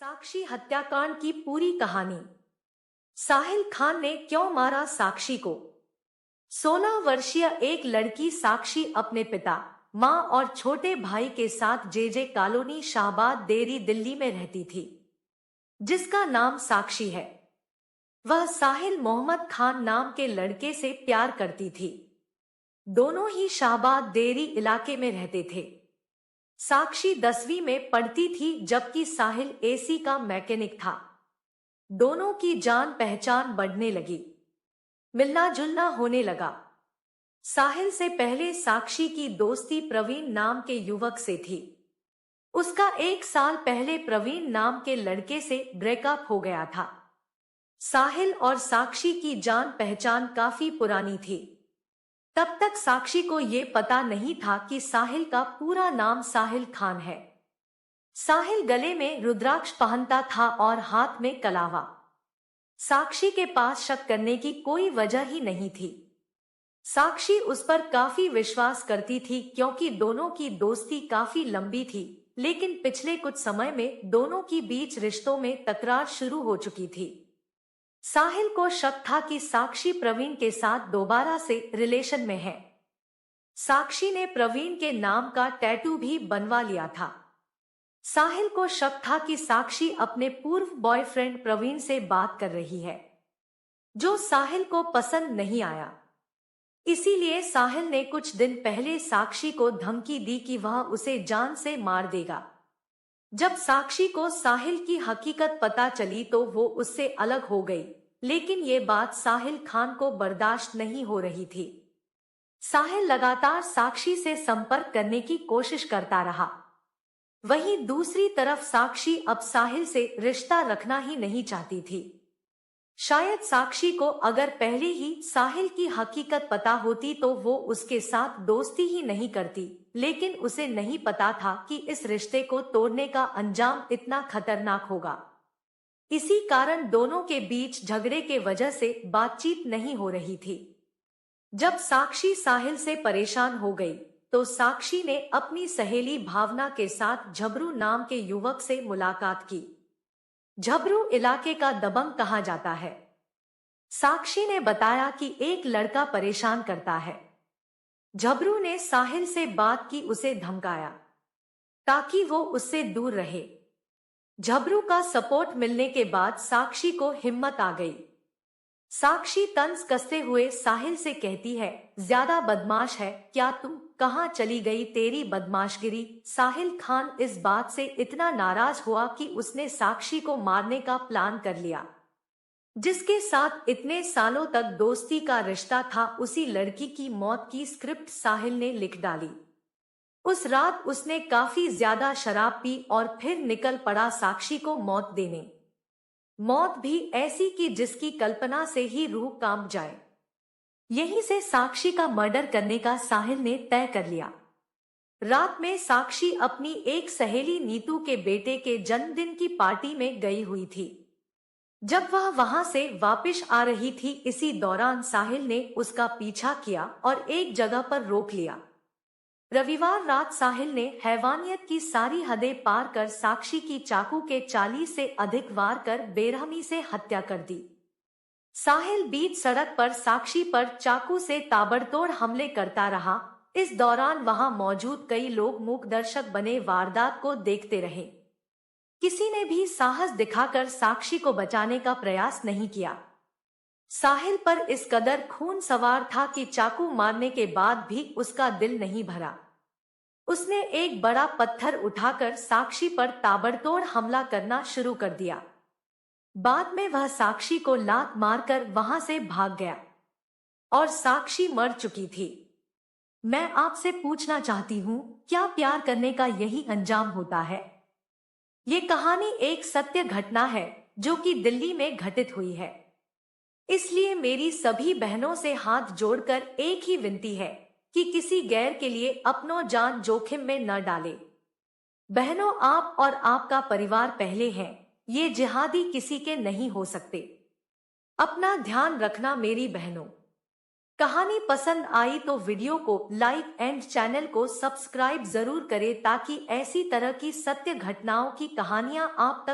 साक्षी हत्याकांड की पूरी कहानी। साहिल खान ने क्यों मारा साक्षी को? 16 वर्षीय एक लड़की साक्षी अपने पिता, मां और छोटे भाई के साथ जेजे कॉलोनी शाहबाद देरी दिल्ली में रहती थी, जिसका नाम साक्षी है। वह साहिल मोहम्मद खान नाम के लड़के से प्यार करती थी। दोनों ही शाहबाद देरी इलाके में रहते थे। साक्षी 10वीं में पढ़ती थी जबकि साहिल एसी का मैकेनिक था। दोनों की जान पहचान बढ़ने लगी, मिलना जुलना होने लगा। साहिल से पहले साक्षी की दोस्ती प्रवीण नाम के युवक से थी। उसका 1 साल पहले प्रवीण नाम के लड़के से ब्रेकअप हो गया था। साहिल और साक्षी की जान पहचान काफी पुरानी थी। तब तक साक्षी को ये पता नहीं था कि साहिल का पूरा नाम साहिल खान है। साहिल गले में रुद्राक्ष पहनता था और हाथ में कलावा। साक्षी के पास शक करने की कोई वजह ही नहीं थी। साक्षी उस पर काफी विश्वास करती थी क्योंकि दोनों की दोस्ती काफी लंबी थी, लेकिन पिछले कुछ समय में दोनों की बीच रिश्तों में तकरार शुरू हो चुकी थी। साहिल को शक था कि साक्षी प्रवीण के साथ दोबारा से रिलेशन में है। साक्षी ने प्रवीण के नाम का टैटू भी बनवा लिया था। साहिल को शक था कि साक्षी अपने पूर्व बॉयफ्रेंड प्रवीण से बात कर रही है, जो साहिल को पसंद नहीं आया। इसीलिए साहिल ने कुछ दिन पहले साक्षी को धमकी दी कि वह उसे जान से मार देगा। जब साक्षी को साहिल की हकीकत पता चली तो वो उससे अलग हो गई, लेकिन ये बात साहिल खान को बर्दाश्त नहीं हो रही थी। साहिल लगातार साक्षी से संपर्क करने की कोशिश करता रहा। वहीं दूसरी तरफ साक्षी अब साहिल से रिश्ता रखना ही नहीं चाहती थी। शायद साक्षी को अगर पहले ही साहिल की हकीकत पता होती तो वो उसके साथ दोस्ती ही नहीं करती, लेकिन उसे नहीं पता था कि इस रिश्ते को तोड़ने का अंजाम इतना खतरनाक होगा। इसी कारण दोनों के बीच झगड़े के वजह से बातचीत नहीं हो रही थी। जब साक्षी साहिल से परेशान हो गई तो साक्षी ने अपनी सहेली भावना के साथ झबरू नाम के युवक से मुलाकात की। झबरू इलाके का दबंग कहा जाता है। साक्षी ने बताया कि एक लड़का परेशान करता है। झबरू ने साहिल से बात की, उसे धमकाया ताकि वो उससे दूर रहे। झबरू का सपोर्ट मिलने के बाद साक्षी को हिम्मत आ गई। साक्षी तंज कसते हुए साहिल से कहती है, ज्यादा बदमाश है क्या तू? कहाँ चली गई तेरी बदमाशगिरी? साहिल खान इस बात से इतना नाराज हुआ कि उसने साक्षी को मारने का प्लान कर लिया। जिसके साथ इतने सालों तक दोस्ती का रिश्ता था, उसी लड़की की मौत की स्क्रिप्ट साहिल ने लिख डाली। उस रात उसने काफी ज्यादा शराब पी और फिर निकल पड़ा साक्षी को मौत देने। मौत भी ऐसी कि जिसकी कल्पना से ही रूह कांप जाए। यहीं से साक्षी का मर्डर करने का साहिल ने तय कर लिया। रात में साक्षी अपनी एक सहेली नीतू के बेटे के जन्मदिन की पार्टी में गई हुई थी। जब वह वहां से वापस आ रही थी, इसी दौरान साहिल ने उसका पीछा किया और एक जगह पर रोक लिया। रविवार रात साहिल ने हैवानियत की सारी हदें पार कर साक्षी की चाकू के 40 से अधिक वार कर बेरहमी से हत्या कर दी। साहिल बीच सड़क पर साक्षी पर चाकू से ताबड़तोड़ हमले करता रहा। इस दौरान वहां मौजूद कई लोग मूक दर्शक बने वारदात को देखते रहे। किसी ने भी साहस दिखाकर साक्षी को बचाने का प्रयास नहीं किया। साहिल पर इस कदर खून सवार था कि चाकू मारने के बाद भी उसका दिल नहीं भरा। उसने एक बड़ा पत्थर उठाकर साक्षी पर ताबड़तोड़ हमला करना शुरू कर दिया। बाद में वह साक्षी को लात मारकर वहां से भाग गया और साक्षी मर चुकी थी। मैं आपसे पूछना चाहती हूँ, क्या प्यार करने का यही अंजाम होता है? ये कहानी एक सत्य घटना है जो कि दिल्ली में घटित हुई है। इसलिए मेरी सभी बहनों से हाथ जोड़कर एक ही विनती है कि किसी गैर के लिए अपनों जान जोखिम में न डालें। बहनों, आप और आपका परिवार पहले हैं, ये जिहादी किसी के नहीं हो सकते। अपना ध्यान रखना मेरी बहनों। कहानी पसंद आई तो वीडियो को लाइक एंड चैनल को सब्सक्राइब जरूर करें ताकि ऐसी तरह की सत्य घटनाओं की कहानियां आप तक